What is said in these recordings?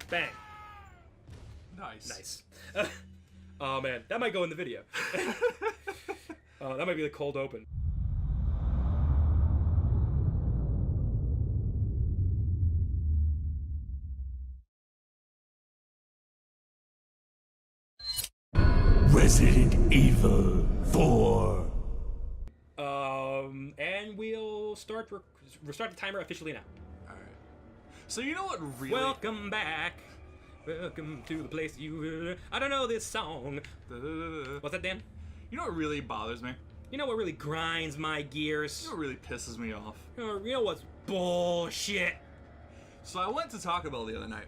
Bang. Nice. Nice. Oh man, that might go in the video. That might be the cold open. Resident Evil 4. And we'll start the timer officially now. All right. So you know what really? Welcome back. Welcome to the place you. I don't know this song. What's that, Dan? You know what really bothers me? You know what really grinds my gears? You know what really pisses me off? You know what's bullshit? So I went to Taco Bell the other night.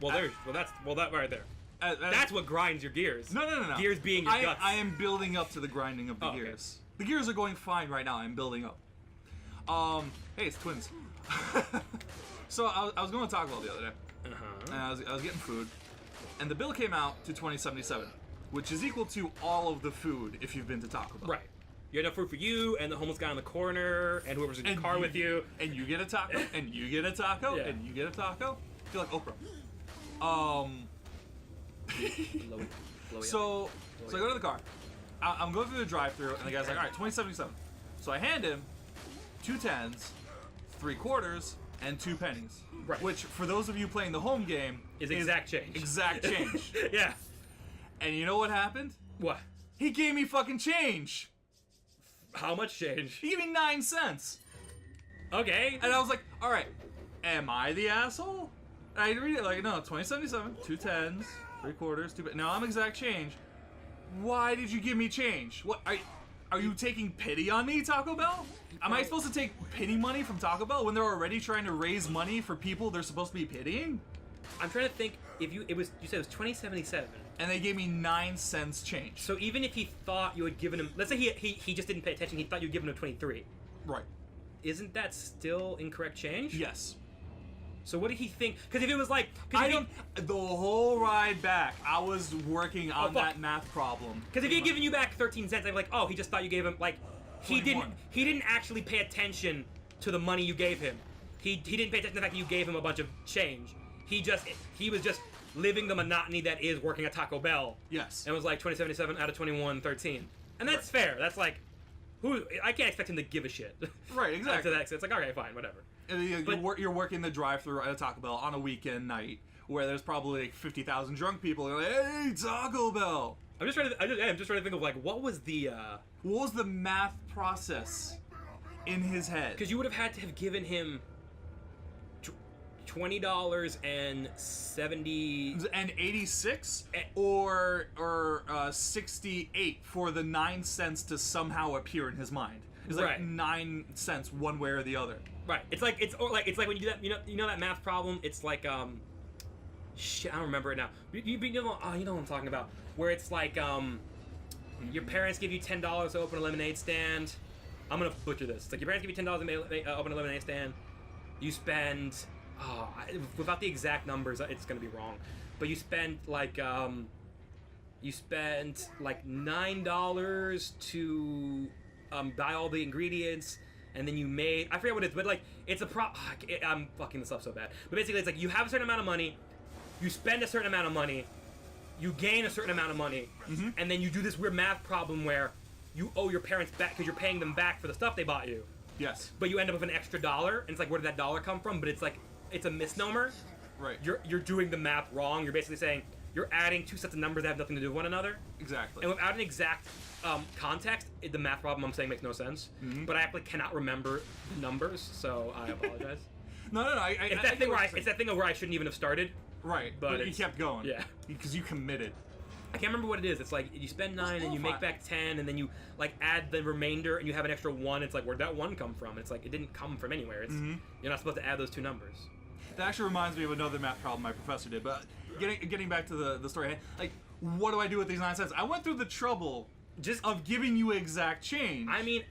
That right there. That's what grinds your gears. No. Gears being your guts. I am building up to the grinding of the gears. Okay. The gears are going fine right now. I'm building up. Hey, it's twins. So I was going to Taco Bell the other day. And I was getting food, and the bill came out to $20.77, which is equal to all of the food if you've been to Taco Bell. Right. You had enough food for you and the homeless guy in the corner and whoever's in the car with you. And you get a taco, and you get a taco, and you get a taco. I feel like Oprah. So I go to the car. I'm going through the drive-thru, and the guy's like, all right, $20.77. So I hand him 2 10s, 3 quarters, and 2 pennies. Right. Which, for those of you playing the home game, is exact change. Exact change. Yeah. And you know what happened? What? He gave me fucking change. How much change? He gave me 9 cents. Okay. And I was like, all right, am I the asshole? And I read it like, no, $20.77, 2 10s, 3 quarters, 2. No, I'm exact change. Why did you give me change? What are you taking pity on me, Taco Bell? Am I supposed to take pity money from Taco Bell when they're already trying to raise money for people they're supposed to be pitying? I'm trying to think if you said it was $20.77. And they gave me 9 cents change. So even if he thought you had given him, let's say he just didn't pay attention, he thought you'd given him 23. Right. Isn't that still incorrect change? Yes. So what did he think? Because if it was like, the whole ride back, I was working on that math problem. Because if he had given you back 13 cents, I'd be like, oh, he just thought you gave him like, he 21. didn't actually pay attention to the money you gave him. He didn't pay attention to the fact that you gave him a bunch of change. He was just living the monotony that is working at Taco Bell. Yes. And was like 20.77 out of 21.13, and that's fair. That's like, I can't expect him to give a shit. Right. Exactly. To that extent, it's like, okay, fine, whatever. You're working the drive-thru at a Taco Bell on a weekend night where there's probably like 50,000 drunk people. You're like, hey, Taco Bell. I'm just trying to think of like what was the math process in his head? Because you would have had to have given him $20 and 86 or 68 for the 9 cents to somehow appear in his mind. It's like 9 cents one way or the other. Right. It's like when you do that. You know that math problem. It's like shit. I don't remember it now. You know what I'm talking about. Where it's like your parents give you $10 to open a lemonade stand. I'm gonna butcher this. It's like your parents give you $10 to open a lemonade stand. You spend without the exact numbers, it's gonna be wrong. But you spend like $9 to buy all the ingredients. And then you made, I forget what it is, but like, it's a I'm fucking this up so bad. But basically, it's like, you have a certain amount of money, you spend a certain amount of money, you gain a certain amount of money, and then you do this weird math problem where you owe your parents back, because you're paying them back for the stuff they bought you. Yes. But you end up with an extra $1, and it's like, where did that dollar come from? But it's like, it's a misnomer. Right. You're doing the math wrong. You're basically saying, you're adding 2 sets of numbers that have nothing to do with one another. Exactly. And without an exact context, the math problem I'm saying makes no sense. But I actually cannot remember the numbers, so I apologize. No. It's that thing where I shouldn't even have started. Right, but you kept going. Yeah. Because you committed. I can't remember what it is. It's like you spend 9 and you make back 10, and then you like add the remainder and you have an extra 1. It's like, where'd that 1 come from? It's like, it didn't come from anywhere. It's you're not supposed to add those 2 numbers. That actually reminds me of another math problem my professor did. But getting back to the story, like, what do I do with these 9 cents? I went through the trouble of giving you exact change. I mean,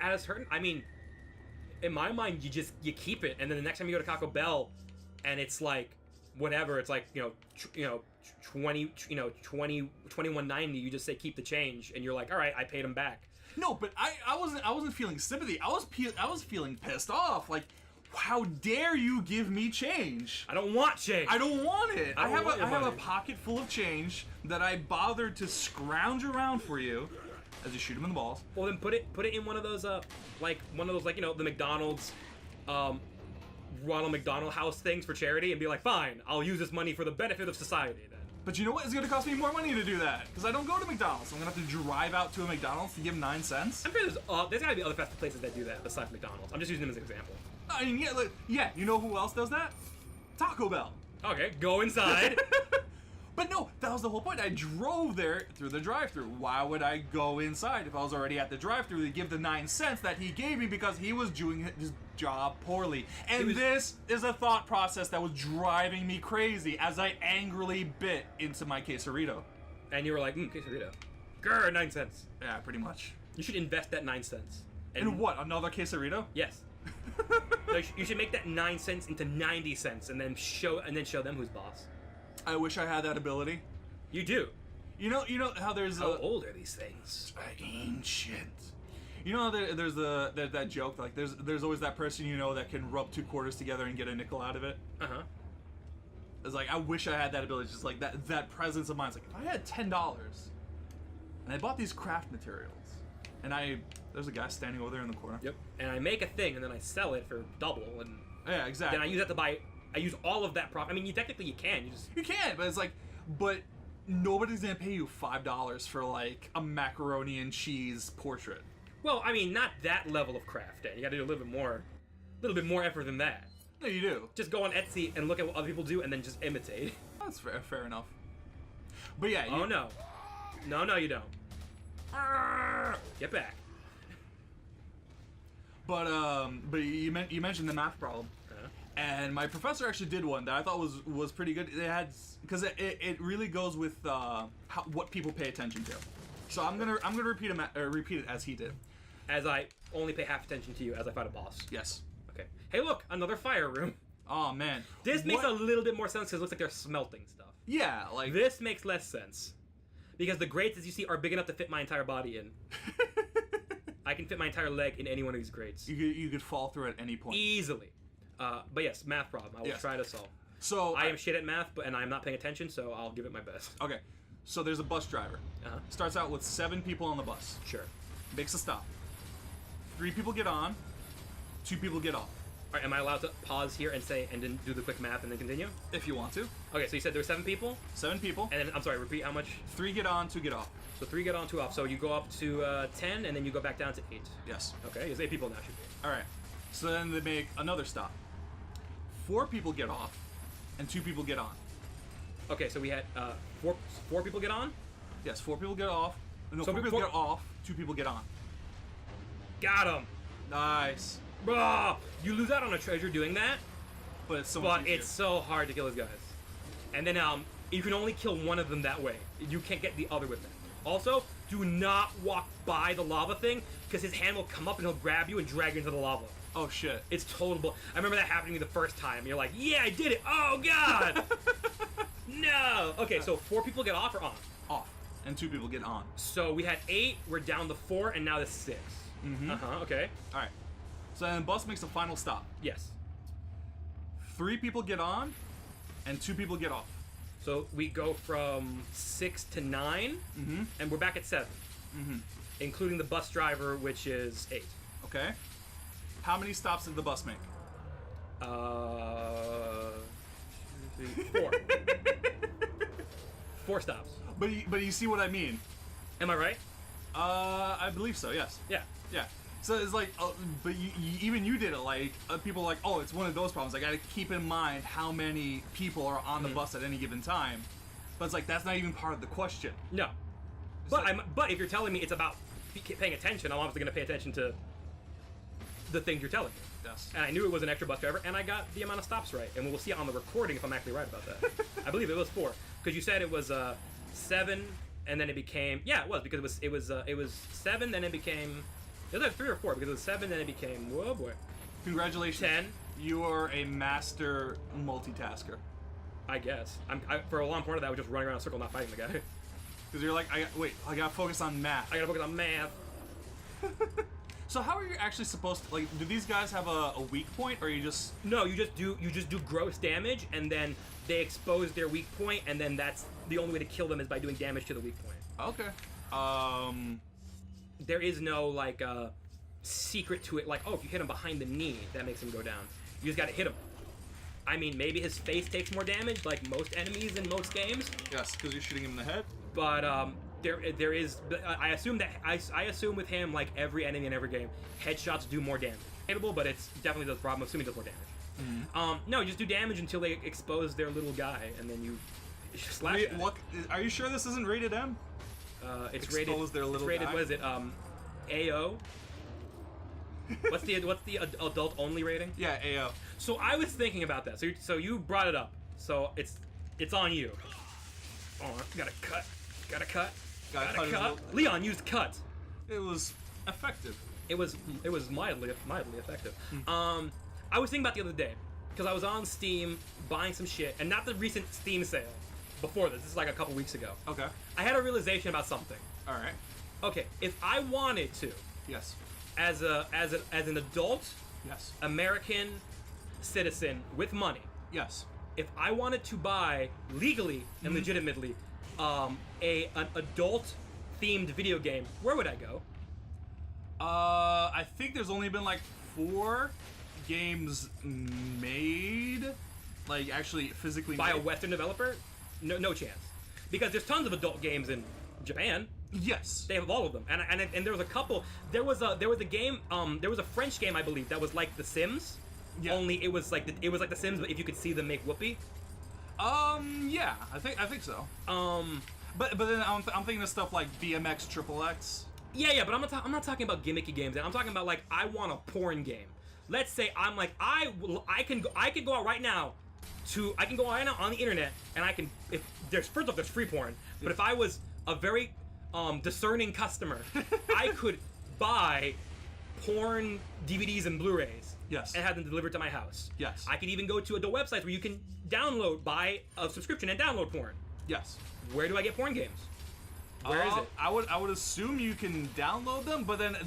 in my mind, you keep it, and then the next time you go to Taco Bell, and it's like whatever, it's like 21.90. You just say keep the change, and you're like, all right, I paid him back. No, but I wasn't feeling sympathy. I was feeling pissed off. Like, How dare you give me change? I don't want change. I don't want it. I I have want your a money. pocket full of change that I bothered to scrounge around for you as you shoot him in the balls. Well, then put it in one of those like the McDonald's Ronald McDonald House things for charity, and be like, fine, I'll use this money for the benefit of society then. But you know what? It's gonna cost me more money to do that because I don't go to McDonald's. So I'm gonna have to drive out to a McDonald's to give 9 cents. I'm sure there's gotta be other fast food places that do that besides McDonald's. I'm just using them as an example. I mean, yeah. You know who else does that? Taco Bell. Okay, go inside. But no, that was the whole point. I drove there through the drive-thru. Why would I go inside if I was already at the drive-thru to give the 9 cents that he gave me because he was doing his job poorly? And this is a thought process that was driving me crazy as I angrily bit into my quesarito. And you were like, quesarito. Grr, 9 cents. Yeah, pretty much. You should invest that 9 cents. And what? Another quesarito? Yes. No, you should make that 9 cents into 90 cents and then show them who's boss. I wish I had that ability. You do. You know how there's How old are these things? ancient. You know there's that joke like there's always that person you know that can rub 2 quarters together and get a nickel out of it. Uh-huh. It's like I wish I had that ability, just like that presence of mind. It's like if I had $10 and I bought these craft materials and there's a guy standing over there in the corner. Yep. And I make a thing and then I sell it for double, and Yeah, exactly. then I use that to buy. I use all of that profit. I mean, technically you can. You can, but it's like, but nobody's gonna pay you $5 for like a macaroni and cheese portrait. Well, I mean, not that level of craft. You got to do a little bit more effort than that. No, you do. Just go on Etsy and look at what other people do, and then just imitate. That's fair enough. But yeah. Oh no, you don't. Get back. But you mentioned the math problem. And my professor actually did one that I thought was pretty good. It had because it really goes with what people pay attention to. So I'm gonna repeat it as he did. As I only pay half attention to you as I fight a boss. Yes. Okay. Hey, look, another fire room. Oh man. This makes a little bit more sense because it looks like they're smelting stuff. Yeah, like This makes less sense because the grates, as you see, are big enough to fit my entire body in. I can fit my entire leg in any one of these grates. you could fall through at any point. Easily. But yes, math problem. I will try to solve. So I am shit at math, and I'm not paying attention, so I'll give it my best. Okay. So there's a bus driver. Uh-huh. Starts out with 7 people on the bus. Sure. Makes a stop. 3 people get on. 2 people get off. All right, am I allowed to pause here and then do the quick math and then continue? If you want to. Okay, so you said there were 7 people? 7 people. And then, I'm sorry, repeat how much? 3 get on, 2 get off. So 3 get on, 2 off. So you go up to 10, and then you go back down to 8. Yes. Okay, there's 8 people now, should be. All right. So then they make another stop. 4 people get off, and 2 people get on. Okay, so we had 4 people get on? Yes, 4 people get off. No, So 4 people get off, 2 people get on. Got him! Nice. Bruh! You lose out on a treasure doing that, But it's so much but easier. it's so hard to kill those guys. And then you can only kill one of them that way. You can't get the other with them. Also, do not walk by the lava thing, because his hand will come up and he'll grab you and drag you into the lava. Oh shit. It's total. I remember that happening to me the first time. You're like, yeah, I did it. Oh god. No. Okay, so 4 people get off or on? Off. And 2 people get on. So we had 8. We're down to 4, and now there's 6. Mm-hmm. Okay. All right. So then the bus makes a final stop. Yes. 3 people get on, and 2 people get off. So we go from 6 to 9, and we're back at 7, including the bus driver, which is 8. Okay. How many stops did the bus make? 4. 4 stops. But you see what I mean? Am I right? I believe so. Yes. Yeah. Yeah. So it's like, but even you did it. Like people are like, oh, it's one of those problems. I got to keep in mind how many people are on the bus at any given time. But it's like that's not even part of the question. No. But but if you're telling me it's about paying attention, I'm obviously going to pay attention to the things you're telling me. Yes. And I knew it was an extra bus driver, and I got the amount of stops right. And we'll see on the recording if I'm actually right about that. I believe it was 4, because you said it was 7, and then it became it was because it was 7, then it became. It was like 3 or 4 because it was 7, then it became, whoa boy. Congratulations. 10. You are a master multitasker. I guess. For a long part of that, I was just running around in a circle not fighting the guy. Because you're like, I gotta focus on math. I gotta focus on math. So how are you actually supposed to, like, do these guys have a weak point, or you just... No, you just do gross damage, and then they expose their weak point, and then that's the only way to kill them is by doing damage to the weak point. Okay. There is no, like, secret to it, like, oh, if you hit him behind the knee, that makes him go down. You just gotta hit him. I mean, maybe his face takes more damage, like most enemies in most games. Yes, because you're shooting him in the head. But there is. I assume that I assume with him, like every enemy in every game, headshots do more damage. But it's definitely the problem. I'm assuming it does more damage. Mm-hmm. No, you just do damage until they expose their little guy, and then you slash. Wait, what? Are you sure this isn't rated M? It's Expose rated. their little it's rated. guy? What is it? AO. What's the adult only rating? Yeah, AO. So I was thinking about that. So you brought it up. So it's on you. Oh, gotta cut. Gotta cut. Gotta cut his cut. little- Leon used cut. It was effective. It was mildly effective. I was thinking about the other day because I was on Steam buying some shit, and not the recent Steam sale. Before this is like a couple weeks ago. Okay. I had a realization about something. All right. Okay, if I wanted to, Yes. as an adult Yes. American citizen with money, Yes. if I wanted to buy legally and legitimately an adult themed video game, where would I go? I think there's only been like 4 games made, like actually physically By a made. Western developer? No chance. Because there's tons of adult games in Japan. Yes. They have all of them, and there was a couple. There was a game. There was a French game, I believe, that was like The Sims. Yeah. Only it was like The Sims, but if you could see them make whoopee. Yeah, I think so. But then I'm thinking of stuff like BMX Triple X. Yeah, but I'm not talking about gimmicky games. I'm talking about like I want a porn game. Let's say I'm like I can go out right now. I can go right now on the internet and I can, if there's, first off, there's free porn, but if I was a very discerning customer, I could buy porn DVDs and Blu-rays. Yes. And have them delivered to my house. Yes. I could even go to adult websites where you can buy a subscription and download porn. Yes. Where do I get porn games? Where is it? I would assume you can download them, but then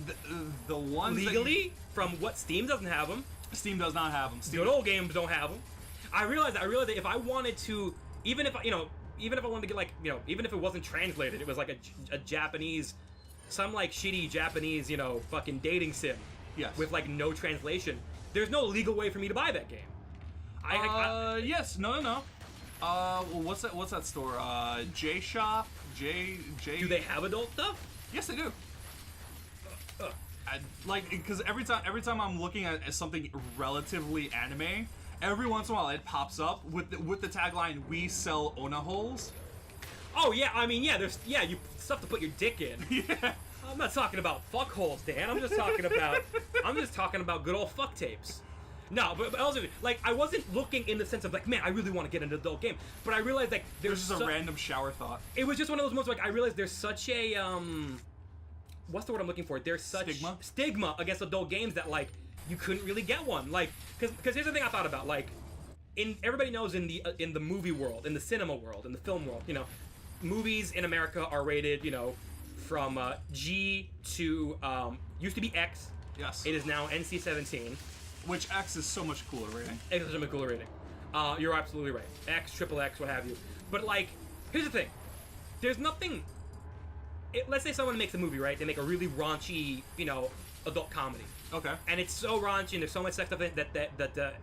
the ones Legally? From what? Steam doesn't have them. Steam does not have them. Steam Good old games don't have them. I realized that if I wanted to, even if I wanted to get like, even if it wasn't translated, it was like a Japanese, some like shitty Japanese, fucking dating sim. Yes. With like no translation. There's no legal way for me to buy that game. Yes. No. Well, what's that store? J Shop. J. Do they have adult stuff? Yes, they do. Because every time I'm looking at something relatively anime, every once in a while it pops up with the tagline "We sell Ona holes." Oh yeah, I mean there's you stuff to put your dick in. Yeah. I'm not talking about fuck holes, Dan. I'm just talking about good old fuck tapes. No, but also like I wasn't looking in the sense of like, man, I really want to get an adult game, but I realized like There's just a random shower thought. It was just one of those moments like I realized there's such a what's the word I'm looking for? There's such stigma against adult games that like you couldn't really get one. Like because here's the thing I thought about, like everybody knows in the movie world, in the cinema world, in the film world, movies in America are rated, from G to used to be X. Yes. It is now NC-17. Which X is so much cooler rating. X is a cooler rating. You're absolutely right. X, triple X, what have you. But like, here's the thing. There's nothing. Let's say someone makes a movie, right? They make a really raunchy, adult comedy. Okay. And it's so raunchy and there's so much sex stuff in it that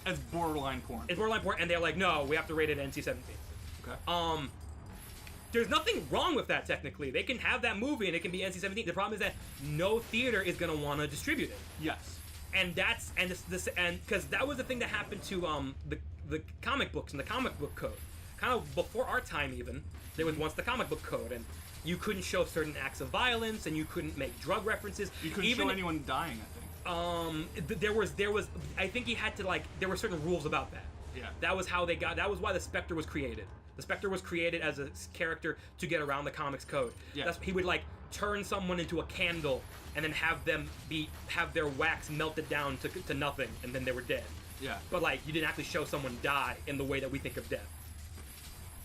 It's borderline porn. it's borderline porn, and they're like, no, we have to rate it NC-17. Okay. There's nothing wrong with that technically. They can have that movie and it can be NC-17. The problem is that no theater is gonna want to distribute it. Yes. And that's because that was the thing that happened to the comic books and the comic book code. Kind of before our time even, there was once the comic book code, and you couldn't show certain acts of violence, and you couldn't make drug references. You couldn't show anyone dying, I think. There was I think he had to there were certain rules about that. Yeah. That was how that was why the Spectre was created. The Spectre was created as a character to get around the comics code. Yeah. He would turn someone into a candle and then have their wax melted down to nothing, and then they were dead. Yeah. But you didn't actually show someone die in the way that we think of death.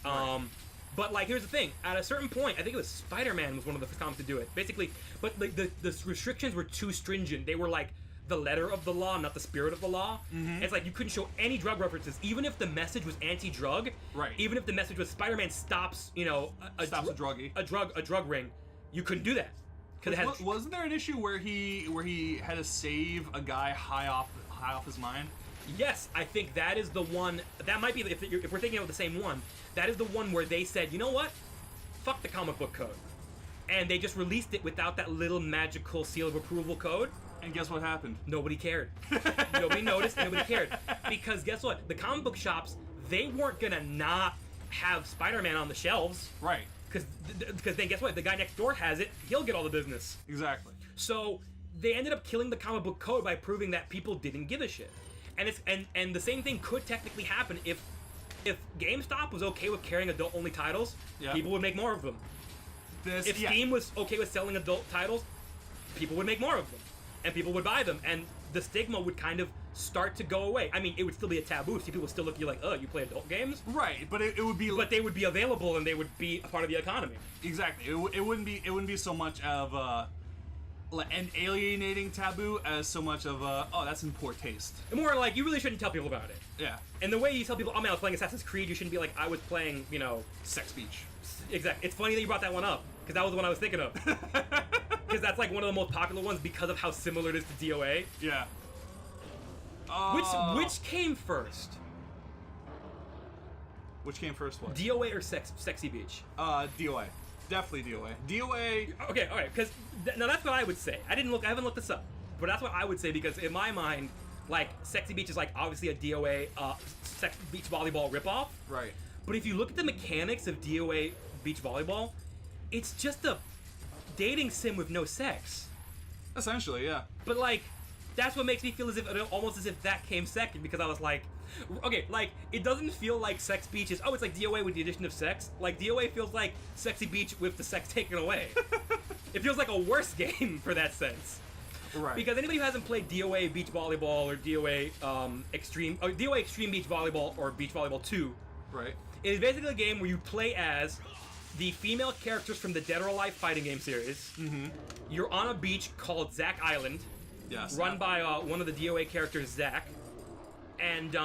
Right. But like, here's the thing: at a certain point, I think it was Spider-Man was one of the first comics to do it. Basically, but like the restrictions were too stringent. They were like the letter of the law, not the spirit of the law. It's like you couldn't show any drug references, even if the message was anti-drug. Right. Even if the message was Spider-Man stops, Stops a druggie. a drug ring, you couldn't do that. Wasn't there an issue where he had to save a guy high off his mind? Yes, I think that is the one. That might be if we're thinking of the same one. That is the one where they said, you know what, fuck the comic book code, and they just released it without that little magical seal of approval code. And guess what happened? Nobody cared. Nobody noticed. And nobody cared because guess what? The comic book shops, they weren't gonna not have Spider-Man on the shelves. Right. Because then guess what? If the guy next door has it, he'll get all the business. Exactly. So they ended up killing the comic book code by proving that people didn't give a shit. And and the same thing could technically happen if GameStop was okay with carrying adult-only titles, people would make more of them. If Steam was okay with selling adult titles, people would make more of them, and people would buy them, and the stigma would kind of start to go away. I mean, it would still be a taboo. So people would still look at you like, oh, you play adult games? Right, but it would be. But they would be available, and they would be a part of the economy. Exactly. It wouldn't be so much of an alienating taboo as so much of that's in poor taste. More like you really shouldn't tell people about it. Yeah. And the way you tell people, oh man, I was playing Assassin's Creed, you shouldn't be like, I was playing, Sex Beach. Exactly. It's funny that you brought that one up because that was the one I was thinking of. Because that's like one of the most popular ones because of how similar it is to DOA. Yeah. Which came first? Which came first? What? DOA or Sexy Beach? DOA. Definitely DOA. DOA. Okay, all right. Because now that's what I would say. I haven't looked this up, but that's what I would say because in my mind, like Sexy Beach is like obviously a DOA Sex Beach Volleyball ripoff. Right. But if you look at the mechanics of DOA Beach Volleyball, it's just a dating sim with no sex. Essentially, yeah. But like, that's what makes me feel almost as if that came second because I was like, okay, like it doesn't feel like Sex Beach is it's like DOA with the addition of sex. Like DOA feels like Sexy Beach with the sex taken away. It feels like a worse game for that sense. Right. Because anybody who hasn't played DOA Beach Volleyball or DOA DOA Extreme Beach Volleyball or Beach Volleyball 2, right, it is basically a game where you play as the female characters from the Dead or Alive fighting game series. Mm-hmm. You're on a beach called Zack Island. Yes. Run by one of the DOA characters, Zack. And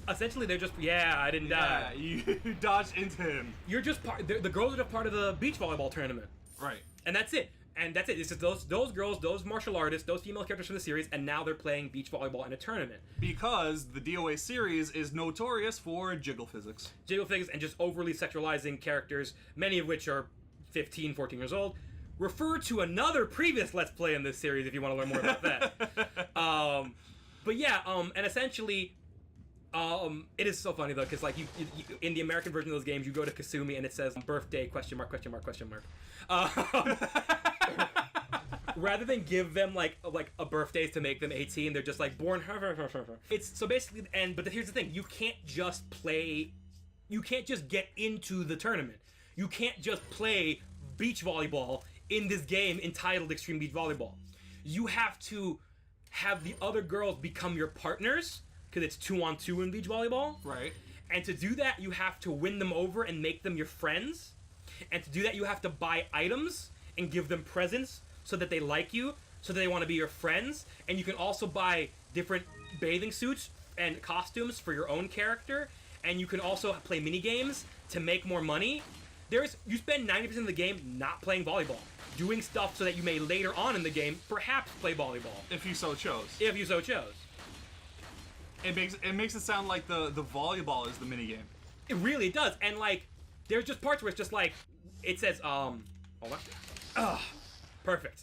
essentially they're just, I didn't die. Yeah, you dodged into him. You're just the girls are just part of the beach volleyball tournament. Right. And that's it. And that's it. It's just those girls, those martial artists, those female characters from the series, and now they're playing beach volleyball in a tournament. Because the DOA series is notorious for jiggle physics. Jiggle physics and just overly sexualizing characters, many of which are 15, 14 years old. Refer to another previous Let's Play in this series if you want to learn more about that. But yeah, and essentially, it is so funny though, because like you in the American version of those games, you go to Kasumi and it says birthday ? Rather than give them like a birthday to make them 18, they're just like born. It's so basically, but here's the thing: you can't just get into the tournament. You can't just play beach volleyball in this game entitled Extreme Beach Volleyball. You have to have the other girls become your partners because it's 2-on-2 in beach volleyball. Right. And to do that, you have to win them over and make them your friends. And to do that, you have to buy items and give them presents so that they like you, so that they want to be your friends. And you can also buy different bathing suits and costumes for your own character. And you can also play mini games to make more money. You spend 90% of the game not playing volleyball, doing stuff so that you may later on in the game perhaps play volleyball. If you so chose. If you so chose. It makes it sound like the volleyball is the minigame. It really does. And like, there's just parts where it's just like, it says, hold on. Perfect.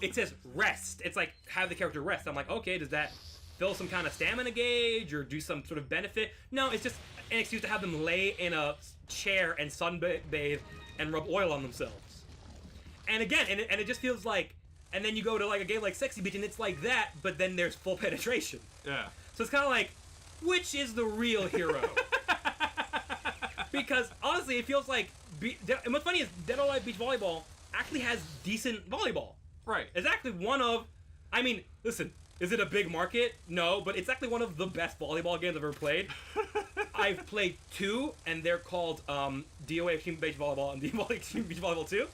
It says rest. It's like, have the character rest. I'm like, okay, does that fill some kind of stamina gauge or do some sort of benefit? No, it's just an excuse to have them lay in a chair and sunbathe and rub oil on themselves. And again, and it just feels like, and then you go to like a game like Sexy Beach and it's like that, but then there's full penetration. Yeah. So it's kind of like, which is the real hero? Because honestly, it feels like, and what's funny is Dead or Alive Beach Volleyball actually has decent volleyball. Right. It's actually one of, I mean, listen, is it a big market? No, but it's actually one of the best volleyball games I've ever played. I've played 2, and they're called DOA Extreme Beach Volleyball and DOA Extreme Beach Volleyball 2.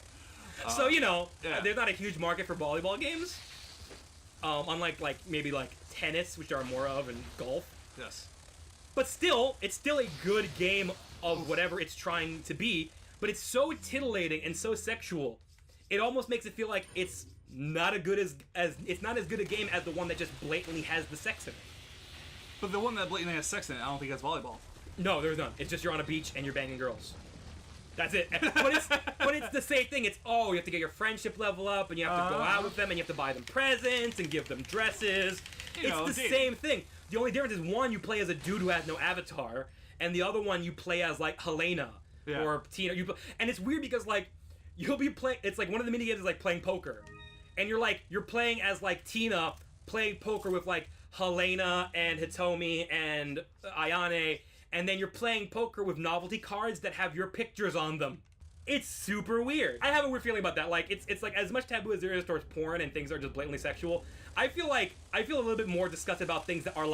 So yeah. there's not a huge market for volleyball games. Unlike maybe tennis, which there are more of, and golf. Yes. But still, it's still a good game of whatever it's trying to be. But it's so titillating and so sexual, it almost makes it feel like it's not it's not as good a game as the one that just blatantly has the sex in it. But the one that blatantly has sex in it, I don't think has volleyball. No, there's none. It's just you're on a beach and you're banging girls. That's it. But it's the same thing. It's you have to get your friendship level up, and you have to go out with them, and you have to buy them presents and give them dresses. It's the same thing. The only difference is one, you play as a dude who has no avatar, and the other one you play as Helena or Tina. And it's weird because you'll be playing. It's one of the mini games is playing poker, and you're playing as Tina playing poker with Helena and Hitomi and Ayane. And then you're playing poker with novelty cards that have your pictures on them. It's super weird. I have a weird feeling about that. It's as much taboo as there is towards porn and things that are just blatantly sexual. I feel a little bit more disgusted about things that are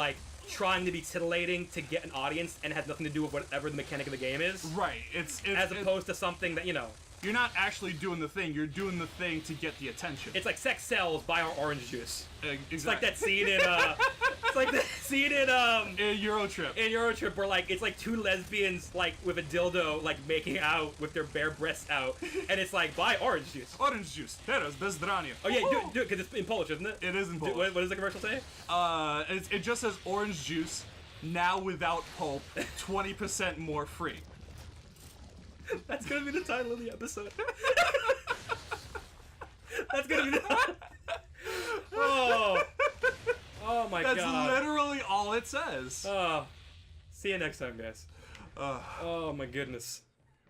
trying to be titillating to get an audience and has nothing to do with whatever the mechanic of the game is. Right. It's as opposed to something that you're not actually doing the thing. You're doing the thing to get the attention. It's like sex sells, buy our orange juice. Exactly. It's like that scene in it's like that scene in Euro Trip. In Euro Trip where it's 2 lesbians with a dildo making out with their bare breasts out, and it's buy orange juice. Orange juice. Teraz Bez Drene. Oh yeah, do it because it's in Polish, isn't it? It is in Polish. What does the commercial say? It just says orange juice now without pulp, 20% more free. That's gonna be the title of the episode. That's gonna be the. Oh my god. That's literally all it says. See you next time, guys. Oh my goodness.